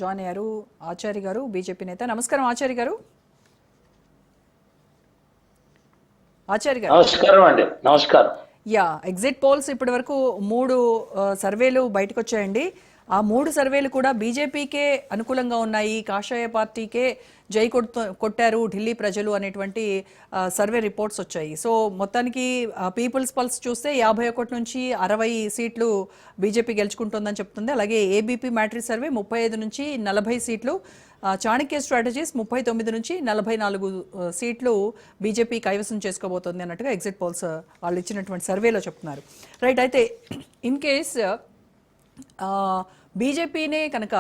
Join అయ్యారు ఆచార్య గారు, BJP నేత. నమస్కారం ఆచార్య గారు. ఆచార్య గారు నమస్కారం అండి. నమస్కారం. ఎగ్జిట్ పోల్స్ ఇప్పటి వరకు 3 సర్వేలు బయటకు వచ్చాయండి. ఆ 3 సర్వేలు కూడా బీజేపీకే అనుకూలంగా ఉన్నాయి, కాషాయ పార్టీకే జై కొట్టారు ఢిల్లీ ప్రజలు అనేటువంటి సర్వే రిపోర్ట్స్ వచ్చాయి. సో మొత్తానికి పీపుల్స్ పల్స్ చూస్తే 51 నుంచి 60 సీట్లు బీజేపీ గెలుచుకుంటుందని చెప్తుంది. అలాగే ఏబీపీ మ్యాట్రిక్స్ సర్వే 35 నుంచి 40 సీట్లు, చాణక్య స్ట్రాటజీస్ 39 నుంచి 44 సీట్లు బీజేపీ కైవసం చేసుకోబోతోంది అన్నట్టుగా ఎగ్జిట్ పోల్స్ వాళ్ళు ఇచ్చినటువంటి సర్వేలో చెప్తున్నారు. రైట్. అయితే ఇన్ కేస్ బీజేపీనే కనుక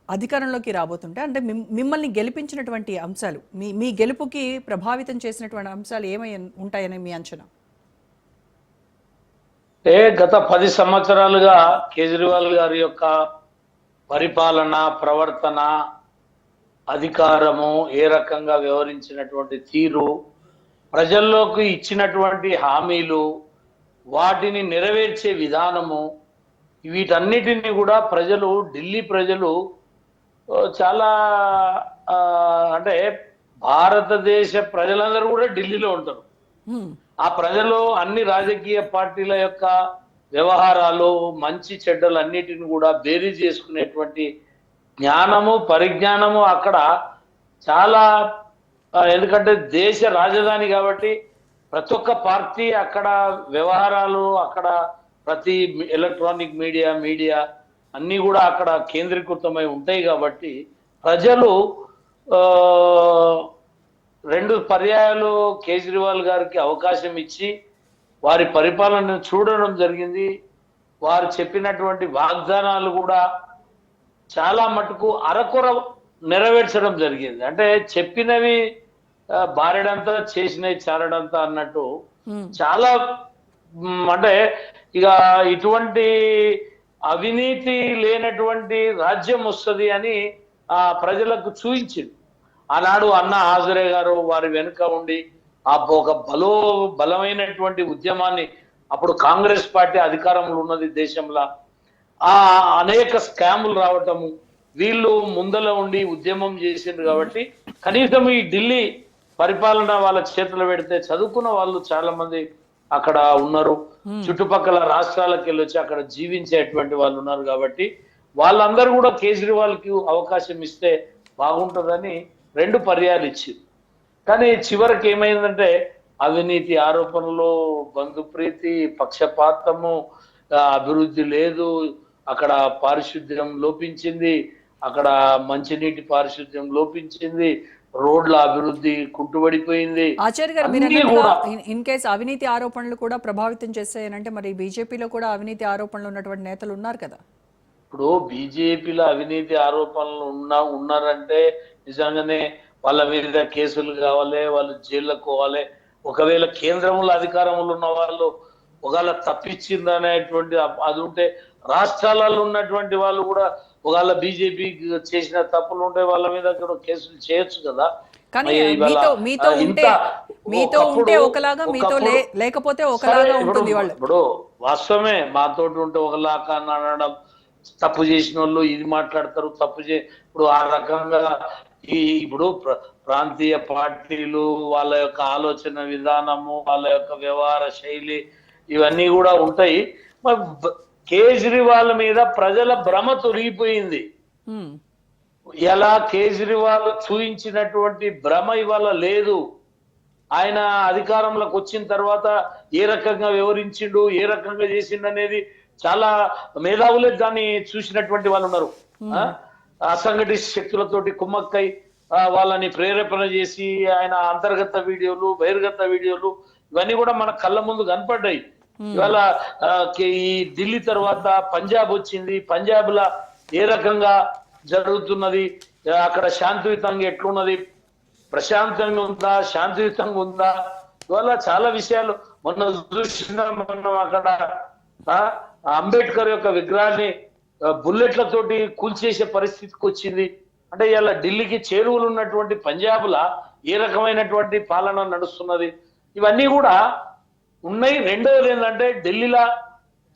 అధికారంలోకి రాబోతుంటే, అంటే మిమ్మల్ని గెలిపించినటువంటి అంశాలు, మీ గెలుపుకి ప్రభావితం చేసినటువంటి అంశాలు ఏమై ఉంటాయని మీ అంచనా? గత 10 సంవత్సరాలుగా కేజ్రీవాల్ గారి యొక్క పరిపాలన, ప్రవర్తన, అధికారము, ఏ రకంగా వ్యవహరించినటువంటి తీరు, ప్రజల్లోకి ఇచ్చినటువంటి హామీలు, వాటిని నెరవేర్చే విధానము, వీటన్నిటిని కూడా ప్రజలు, ఢిల్లీ ప్రజలు చాలా అంటే భారతదేశ ప్రజలందరూ కూడా ఢిల్లీలో ఉంటారు. ఆ ప్రజలు అన్ని రాజకీయ పార్టీల యొక్క వ్యవహారాలు, మంచి చెడ్డలు అన్నిటిని కూడా బేరీ చేసుకునేటువంటి జ్ఞానము, పరిజ్ఞానము అక్కడ చాలా, ఎందుకంటే దేశ రాజధాని కాబట్టి ప్రతి ఒక్క పార్టీ అక్కడ వ్యవహారాలు, అక్కడ ప్రతి ఎలక్ట్రానిక్ మీడియా అన్నీ కూడా అక్కడ కేంద్రీకృతమై ఉంటాయి. కాబట్టి ప్రజలు 2 పర్యాయాలు కేజ్రీవాల్ గారికి అవకాశం ఇచ్చి వారి పరిపాలనను చూడడం జరిగింది. వారు చెప్పినటువంటి వాగ్దానాలు కూడా చాలా మటుకు అరకొర నెరవేర్చడం జరిగింది. అంటే చెప్పినవి బారెడంతా, చేసినవి చారడంతా అన్నట్టు చాలా, అంటే ఇక ఇటువంటి అవినీతి లేనటువంటి రాజ్యం వస్తుంది అని ప్రజలకు చూపించింది. ఆనాడు అన్నా హాజరే గారు వారి వెనుక ఉండి ఒక బలమైనటువంటి ఉద్యమాన్ని, అప్పుడు కాంగ్రెస్ పార్టీ అధికారంలో ఉన్నది దేశంలో, అనేక స్కాములు రావటము, వీళ్ళు ముందల ఉండి ఉద్యమం చేసిండ్రు. కాబట్టి కనీసం ఈ ఢిల్లీ పరిపాలన వాళ్ళ చేతులు పెడితే చదువుకున్న వాళ్ళు చాలా మంది అక్కడ ఉన్నారు, చుట్టుపక్కల రాష్ట్రాలకు వెళ్ళొచ్చి అక్కడ జీవించేటువంటి వాళ్ళు ఉన్నారు. కాబట్టి వాళ్ళందరూ కూడా కేజ్రీవాల్ కి అవకాశం ఇస్తే బాగుంటుందని 2 పర్యాలు ఇచ్చింది. కానీ చివరికి ఏమైందంటే అవినీతి ఆరోపణలు, బంధుప్రీతి, పక్షపాతము, అభివృద్ధి లేదు, అక్కడ పారిశుద్ధ్యం లోపించింది, అక్కడ మంచినీటి పారిశుద్ధ్యం లోపించింది, రోడ్ల అభివృద్ధి కుంటుబడిపోయింది. ఆచార్య గారు, మీరు ఇన్ కేస్ అవినీతి ఆరోపణలు కూడా ప్రభావితం చేస్తాయనంటే, మరి బీజేపీలో కూడా అవినీతి ఆరోపణలు ఉన్నటువంటి నేతలు ఉన్నారు కదా? ఇప్పుడు బీజేపీలో అవినీతి ఆరోపణలు ఉన్నారంటే నిజంగానే వాళ్ళ మీద కేసులు కావాలి, వాళ్ళు జైళ్ళకు పోవాలి. ఒకవేళ కేంద్రంలో అధికారంలో ఉన్న వాళ్ళు ఒకవేళ తప్పించిందనేటువంటి అది ఉంటే, రాష్ట్రాలలో ఉన్నటువంటి వాళ్ళు కూడా ఒకవేళ బీజేపీ చేసిన తప్పులు ఉంటే వాళ్ళ మీద కూడా కేసులు చేయొచ్చు కదా. కానీ మీతో ఉంటే ఒకలాగా, మీతో లేకపోతే ఒకలాగా ఉంటుంది. ఇప్పుడు వాస్తవమే, మాతోటి ఉంటే ఒకలాగా అనడం, తప్పు చేసిన వాళ్ళు ఇది మాట్లాడతారు, ఇప్పుడు ఆ రకంగా ఇప్పుడు ప్రాంతీయ పార్టీలు వాళ్ళ యొక్క ఆలోచన విధానము, వాళ్ళ యొక్క వ్యవహార శైలి ఇవన్నీ కూడా ఉంటాయి. కేజ్రీవాల్ మీద ప్రజల భ్రమ తొలగిపోయింది. ఎలా కేజ్రీవాల్ చూయించినటువంటి భ్రమ ఇవాళ లేదు. ఆయన అధికారంలోకి వచ్చిన తర్వాత ఏ రకంగా వివరించిండు, ఏ రకంగా చేసిండు అనేది చాలా మేధావులే దాన్ని చూసినటువంటి వాళ్ళు ఉన్నారు. అసంఘటిత శక్తులతోటి కుమ్మక్కై వాళ్ళని ప్రేరేపణ చేసి ఆయన అంతర్గత వీడియోలు, బహిర్గత వీడియోలు ఇవన్నీ కూడా మన కళ్ళ ముందు కనపడ్డాయి. ఇవాళ ఈ ఢిల్లీ తర్వాత పంజాబ్ వచ్చింది, పంజాబ్ లా ఏ రకంగా జరుగుతున్నది, అక్కడ శాంతియుతంగా ఎట్లున్నది, ప్రశాంతంగా ఉందా, శాంతియుతంగా ఉందా, ఇవాళ చాలా విషయాలు మనం అక్కడ అంబేద్కర్ యొక్క విగ్రహాన్ని బుల్లెట్లతోటి కూల్చేసే పరిస్థితికి వచ్చింది. అంటే ఇవాళ ఢిల్లీకి చేరువలు ఉన్నటువంటి పంజాబ్లా ఏ రకమైనటువంటి పాలన నడుస్తున్నది, ఇవన్నీ కూడా ఉన్నాయి. రెండవది ఏంటంటే ఢిల్లీలో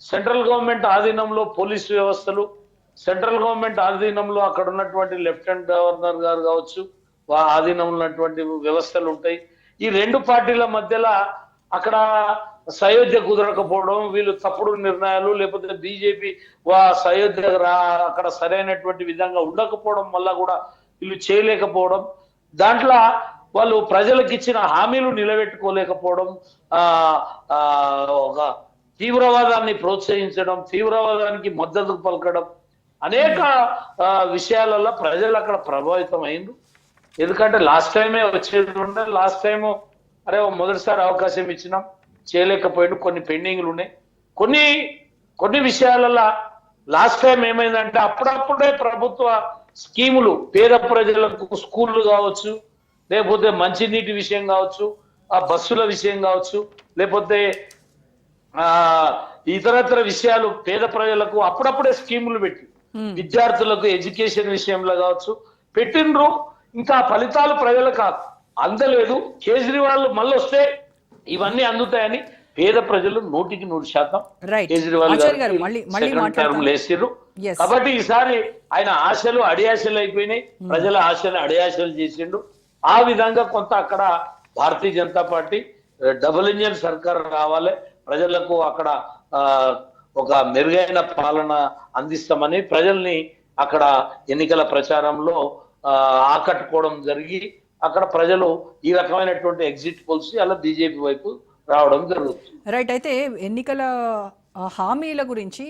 సెంట్రల్ గవర్నమెంట్ ఆధీనంలో పోలీసు వ్యవస్థలు, సెంట్రల్ గవర్నమెంట్ ఆధీనంలో అక్కడ ఉన్నటువంటి లెఫ్టినెంట్ గవర్నర్ గారు కావచ్చు, ఆధీనంలో ఉన్నటువంటి వ్యవస్థలు ఉంటాయి. ఈ రెండు పార్టీల మధ్యలో అక్కడ సయోధ్య కుదరకపోవడం, వీళ్ళు తప్పుడు నిర్ణయాలు, లేకపోతే బీజేపీ సయోధ్య అక్కడ సరైనటువంటి విధంగా ఉండకపోవడం వల్ల కూడా వీళ్ళు చేయలేకపోవడం, దాంట్లో వాళ్ళు ప్రజలకు ఇచ్చిన హామీలు నిలబెట్టుకోలేకపోవడం, ఒక తీవ్రవాదాన్ని ప్రోత్సహించడం, తీవ్రవాదానికి మద్దతు పలకడం, అనేక విషయాలలో ప్రజలు అక్కడ ప్రభావితం అయింది. ఎందుకంటే లాస్ట్ టైమే వచ్చేది ఉండే, లాస్ట్ టైము అరే మొదటిసారి అవకాశం ఇచ్చినాం చేయలేకపోయాడు, కొన్ని పెండింగ్లు ఉన్నాయి. కొన్ని విషయాలలో లాస్ట్ టైం ఏమైందంటే అప్పుడప్పుడే ప్రభుత్వ స్కీములు పేద ప్రజలకు స్కూళ్ళు కావచ్చు, లేకపోతే మంచినీటి విషయం కావచ్చు, ఆ బస్సుల విషయం కావచ్చు, లేకపోతే ఇతరత్ర విషయాలు పేద ప్రజలకు అప్పుడప్పుడే స్కీములు పెట్టి విద్యార్థులకు ఎడ్యుకేషన్ విషయంలో కావచ్చు పెట్టిండ్రు. ఇంకా ఫలితాలు ప్రజలకు అందలేదు. కేజ్రీవాల్ మళ్ళీ వస్తే ఇవన్నీ అందుతాయని పేద ప్రజలు 100% కేజ్రీవాల్ గారు లేసిర్రు. కాబట్టి ఈసారి ఆయన ఆశలు అడియాశలు అయిపోయినాయి, ప్రజల ఆశలు అడియాశలు చేసిండు. ఆ విధంగా కొంత అక్కడ Bharatiya Janata party double engine సర్కార్ రావాలి, ప్రజలకు అక్కడ ఒక మెరుగైన పాలన అందిస్తామని ప్రజల్ని అక్కడ ఎన్నికల ప్రచారంలో ఆకట్టుకోవడం జరిగి అక్కడ ప్రజలు ఈ రకమైనటువంటి ఎగ్జిట్ పోల్స్ అలా బీజేపీ వైపు రావడం జరుగుతుంది. రైట్. అయితే ఎన్నికల హామీల గురించి